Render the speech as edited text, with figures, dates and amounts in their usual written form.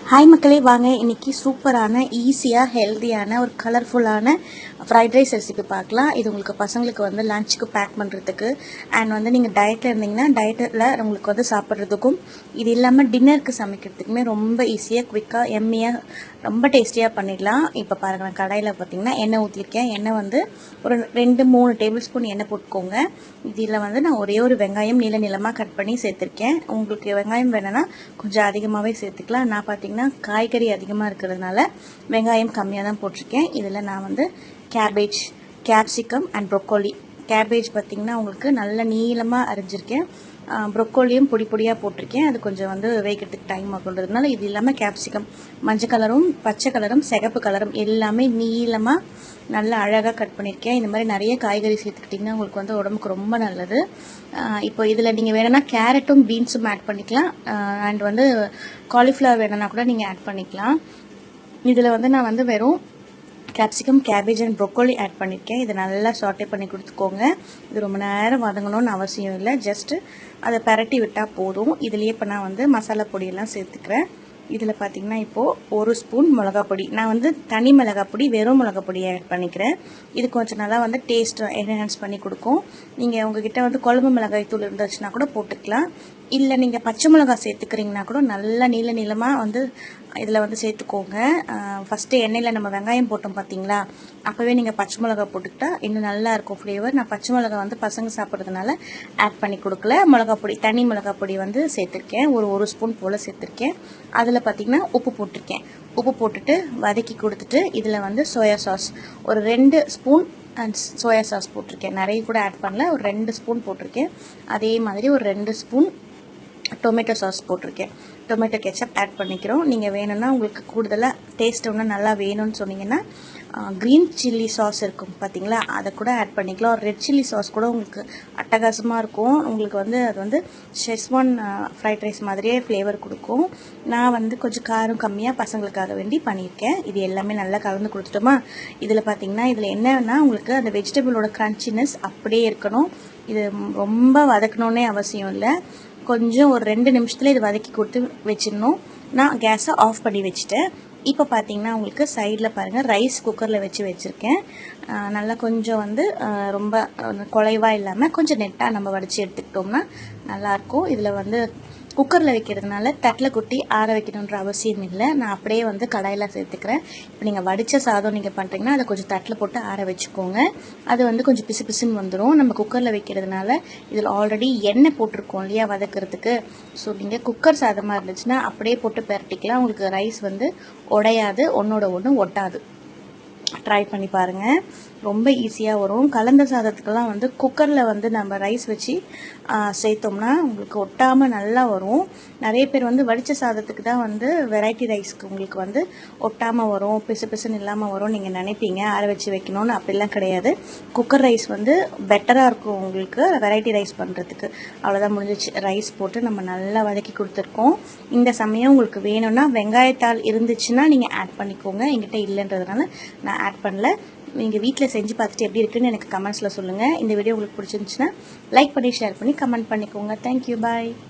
Hi மக்களே, வாங்க இன்னைக்கு சூப்பரான ஈஸியாக ஹெல்த்தியான ஒரு கலர்ஃபுல்லான ஃப்ரைட் ரைஸ் ரெசிபி பார்க்கலாம். இது உங்களுக்கு பசங்களுக்கு வந்து லஞ்சுக்கு பேக் பண்ணுறதுக்கு அண்ட் நீங்கள் டயட்டில் இருந்தீங்கன்னா டயட்டில் உங்களுக்கு சாப்பிட்றதுக்கும், இது இல்லாமல் டின்னருக்கு சமைக்கிறதுக்குமே ரொம்ப ஈஸியாக குவிக்காக எம்மியாக ரொம்ப டேஸ்டியாக பண்ணிடலாம். இப்போ பாருங்கள், நான் கடாயில் பார்த்தீங்கன்னா எண்ணெய் ஊற்றிருக்கேன். எண்ணெய் ஒரு 2-3 டேபிள் ஸ்பூன் எண்ணெய் போட்டுக்கோங்க. இதில் நான் ஒரே ஒரு வெங்காயம் நீளமாக கட் பண்ணி சேர்த்துருக்கேன். உங்களுக்கு வெங்காயம் வேணும்னா கொஞ்சம் அதிகமாகவே சேர்த்துக்கலாம். நான் பார்த்தீங்கன்னா காய்கறி அதிகமாக இருக்கிறதுனால வெங்காயம் கம்மியாக தான் போட்டிருக்கேன். இதில் நான் cabbage, capsicum and broccoli. Cabbage பார்த்திங்கன்னா உங்களுக்கு நல்ல நீளமாக அரிஞ்சிருக்கேன். ப்ரொக்கோலியும் பொடி பொடியாக போட்டிருக்கேன். அது கொஞ்சம் வேகிறதுக்கு டைம் ஆகுன்றதுனால. இது இல்லாமல் கேப்சிகம் மஞ்சள் கலரும் பச்சை கலரும் சிகப்பு கலரும் எல்லாமே நீளமாக நல்லா அழகாக கட் பண்ணியிருக்கேன். இந்த மாதிரி நிறைய காய்கறி சேர்த்துக்கிட்டிங்கன்னா உங்களுக்கு உடம்புக்கு ரொம்ப நல்லது. இப்போ இதில் நீங்கள் வேணும்னா கேரட்டும் பீன்ஸும் ஆட் பண்ணிக்கலாம். அண்ட் காலிஃப்ளவர் வேணும்னா கூட நீங்கள் ஆட் பண்ணிக்கலாம். இதில் நான் வெறும் capsicum, cabbage and broccoli add பண்ணியிருக்கேன். இதை நல்லா சாட்டே பண்ணி கொடுத்துக்கோங்க. இது ரொம்ப நேரம் வதங்கணும்னு அவசியம் இல்லை. ஜஸ்ட்டு அதை பரட்டி விட்டால் போதும். இதுலேயே இப்போ நான் மசாலா பொடியெல்லாம் சேர்த்துக்கிறேன். இதில் பார்த்திங்கன்னா இப்போது 1 ஸ்பூன் மிளகா பொடி. நான் தனி மிளகா பொடி, வெறும் மிளகா பொடியை ஆட் பண்ணிக்கிறேன். இது கொஞ்சம் நல்லா டேஸ்ட் என்ஹான்ஸ் பண்ணி கொடுக்கும். நீங்கள் உங்ககிட்ட குழம்பு மிளகாய் தூள் இருந்துச்சுன்னா கூட போட்டுக்கலாம். இல்லை நீங்கள் பச்சை மிளகா சேர்த்துக்கிறீங்கன்னா கூட நல்லா நீளமாக இதில் சேர்த்துக்கோங்க. ஃபஸ்ட்டு எண்ணெயில் நம்ம வெங்காயம் போட்டோம் பார்த்தீங்களா, அப்போவே நீங்கள் பச்சை மிளகா போட்டுக்கிட்டா இன்னும் நல்லாயிருக்கும் ஃப்ளேவர். நான் பச்சை மிளகா பசங்க சாப்பிட்றதுனால ஆட் பண்ணி கொடுக்கல. மிளகா பொடி, தனி மிளகா பொடி சேர்த்துருக்கேன். ஒரு ஸ்பூன் போல் சேர்த்துருக்கேன். அதில் பார்த்திங்கன்னா உப்பு போட்டிருக்கேன். உப்பு போட்டுட்டு வதக்கி கொடுத்துட்டு இதில் சோயா சாஸ் ஒரு 2 ஸ்பூன் அண்ட் சோயா சாஸ் போட்டிருக்கேன். நிறைய கூட ஆட் பண்ணல, ஒரு 2 ஸ்பூன் போட்டிருக்கேன். அதே மாதிரி ஒரு 2 ஸ்பூன் டொமேட்டோ சாஸ் போட்டிருக்கேன். டொமேட்டோ கெச்சப் ஆட் பண்ணிக்கிறோம். நீங்கள் வேணும்னா உங்களுக்கு கூடுதலாக டேஸ்ட் இன்னும் நல்லா வேணும்னு சொன்னீங்கன்னா க்ரீன் சில்லி சாஸ் இருக்கும் பார்த்தீங்களா, அதை கூட ஆட் பண்ணிக்கலாம். ஒரு ரெட் சில்லி சாஸ் கூட உங்களுக்கு அட்டகாசமாக இருக்கும். உங்களுக்கு அது ஷெஸ்வான் ஃப்ரைட் ரைஸ் மாதிரியே ஃப்ளேவர் கொடுக்கும். நான் கொஞ்சம் காரம் கம்மியாக பசங்களுக்காக வேண்டி பண்ணியிருக்கேன். இது எல்லாமே நல்லா கலந்து கொடுத்துட்டோமா. இதில் பார்த்தீங்கன்னா இதில் என்னன்னா உங்களுக்கு அந்த வெஜிடபிளோட க்ரன்ச்சினஸ் அப்படியே இருக்கணும். இது ரொம்ப வதக்கணுன்னே அவசியம் இல்லை. கொஞ்சம் ஒரு 2 நிமிஷத்தில் இது வதக்கி கொடுத்து வச்சிடணும். நான் கேஸை ஆஃப் பண்ணி வச்சுட்டேன். இப்போ பார்த்தீங்கன்னா உங்களுக்கு சைடில் பாருங்கள், ரைஸ் குக்கரில் வச்சுருக்கேன். நல்லா கொஞ்சம் ரொம்ப குலைவாக இல்லாமல் கொஞ்சம் நெட்டாக நம்ம வடித்து எடுத்துக்கிட்டோம்னா நல்லாயிருக்கும். இதில் குக்கரில் வைக்கிறதுனால தட்டில் கொட்டி ஆற வைக்கணுன்ற அவசியம் இல்லை. நான் அப்படியே கடாயில் சேர்த்துக்கிறேன். இப்போ நீங்கள் வடித்த சாதம் நீங்கள் பண்ணுறீங்கன்னா அதை கொஞ்சம் தட்டில் போட்டு ஆற வச்சுக்கோங்க. அது கொஞ்சம் பிசு பிசுன்னு வந்துடும். நம்ம குக்கரில் வைக்கிறதுனால இதில் ஆல்ரெடி எண்ணெய் போட்டிருக்கோம் இல்லையா வதக்கிறதுக்கு. ஸோ நீங்கள் குக்கர் சாதமாக இருந்துச்சுன்னா அப்படியே போட்டு பரட்டிக்கலாம். உங்களுக்கு ரைஸ் உடையாது, ஒன்றோட ஒன்று ஒட்டாது. ட்ரை பண்ணி பாருங்கள், ரொம்ப ஈஸியாக வரும். கலந்த சாதத்துக்கெல்லாம் குக்கரில் நம்ம ரைஸ் வச்சு சேர்த்தோம்னா உங்களுக்கு ஒட்டாமல் நல்லா வரும். நிறைய பேர் வடித்த சாதத்துக்கு தான் வெரைட்டி ரைஸ்க்கு உங்களுக்கு ஒட்டாமல் வரும், பிசு பிசுன்னு இல்லாமல் வரும் நீங்கள் நினைப்பீங்க ஆற வச்சு வைக்கணும்னு. அப்படிலாம் கிடையாது. குக்கர் ரைஸ் பெட்டராக இருக்கும் உங்களுக்கு வெரைட்டி ரைஸ் பண்ணுறதுக்கு. அவ்வளோதான், முடிஞ்சிச்சு. ரைஸ் போட்டு நம்ம நல்லா வதக்கி கொடுத்துருக்கோம். இந்த சமயம் உங்களுக்கு வேணும்னா வெங்காயத்தாள் இருந்துச்சுன்னா நீங்கள் ஆட் பண்ணிக்கோங்க. என்கிட்ட இல்லைன்றதுனால நான் ஆட் பண்ணல. நீங்கள் வீட்டில் செஞ்சு பார்த்துட்டு எப்படி இருக்குன்னு எனக்கு கமெண்ட்ஸில் சொல்லுங்கள். இந்த வீடியோ உங்களுக்கு பிடிச்சிருந்துச்சுன்னா லைக் பண்ணி ஷேர் பண்ணி கமெண்ட் பண்ணிக்கோங்க. தேங்க்யூ, பாய்.